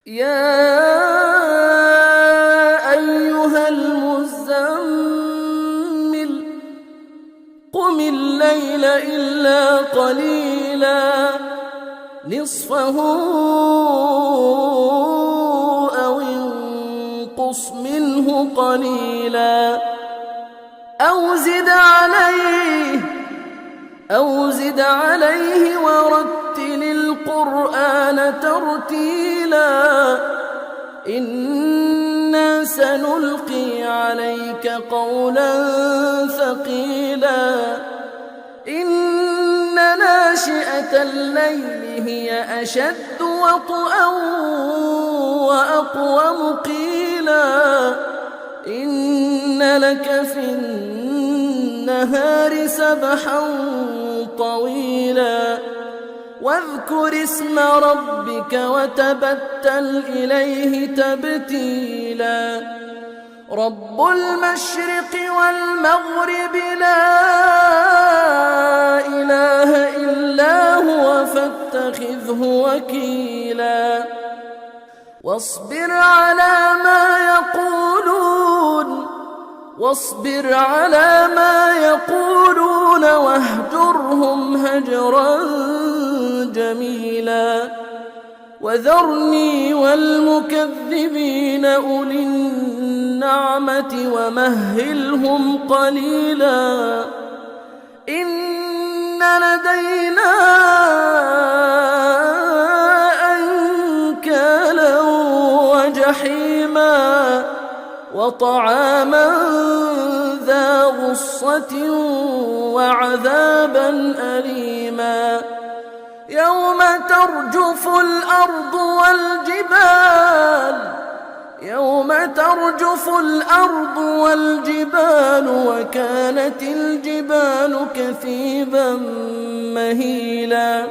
يا أيها المزمل قم الليل إلا قليلا نصفه أو انقص منه قليلا أو زد عليه ورتل القرآن ترتيلا إنا سنلقي عليك قولا ثقيلا إن ناشئة الليل هي أشد وطئا وأقوم قيلا إن لك في النهار سبحا طويلا واذكر اسم ربك وتبتل إليه تبتيلا رب المشرق والمغرب لا إله إلا هو فاتخذه وكيلا واصبر على ما يقولون واهجرهم هجرا جميلا وذرني والمكذبين أولي النعمة ومهلهم قليلا إن لدينا أنكالا وجحيما وطعاما ذا غصة وعذابا أليما يوم ترجف الأرض والجبال وكانت الجبال كثيبا مهيلا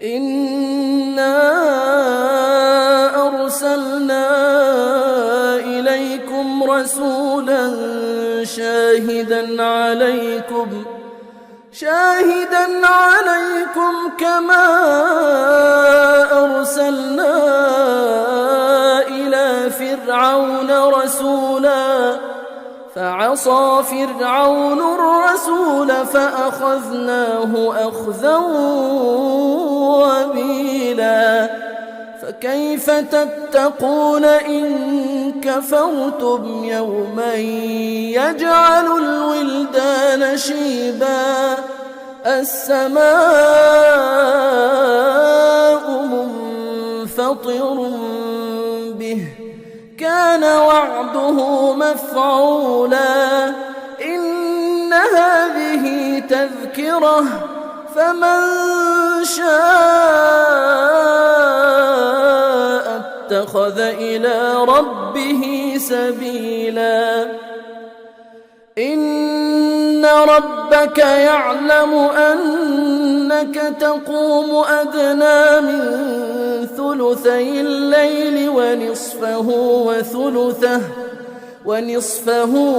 إنا أرسلنا إليكم رسولا شاهدا عليكم كما أرسلنا إلى فرعون رسولا فعصى فرعون الرسول فأخذناه أخذا وبيلا فكيف تتقون إن كفرتم يوما يجعل الولدان شيبا السماء منفطر به كان وعده مفعولا إن هذه تذكرة فمن شاء اتخذ إلى ربه سبيلا إن ربك يعلم أنك تقوم أدنى من ثلثي الليل ونصفه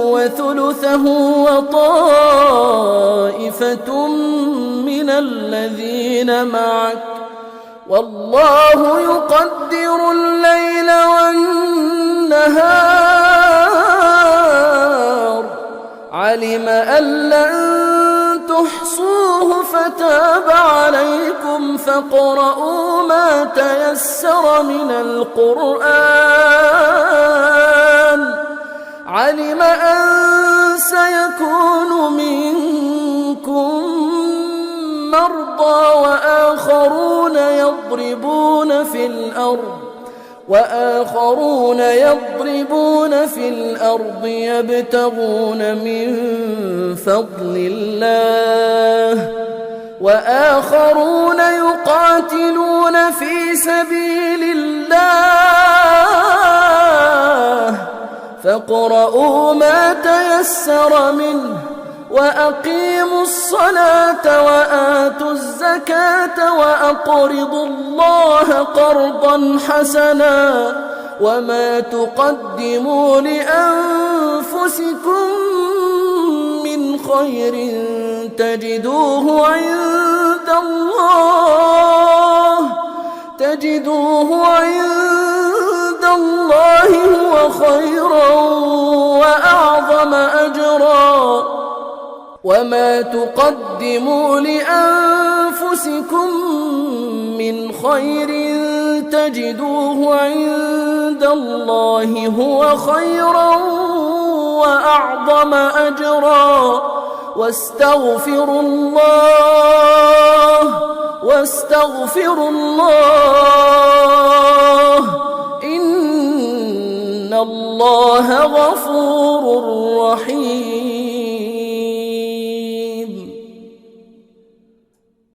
وثلثه وطائفة من الذين معك والله يقدر الليل والنهار علم أن لن تحصوه فتاب عليكم فاقرؤوا ما تيسر من القرآن علم أن سيكون منكم مرضى وآخرون يضربون في الأرض يبتغون من فضل الله وآخرون يقاتلون في سبيل الله فاقرؤوا ما تيسر منه وأقيموا الصلاة وآتوا الزكاة وأقرضوا الله قرضا حسنا وما تقدموا لأنفسكم من خير تجدوه عند خيرا وأعظم أجرا وما تقدموا لأنفسكم من خير تجدوه عند الله هو خيرا وأعظم أجرا واستغفروا الله إن الله غفور رحيم.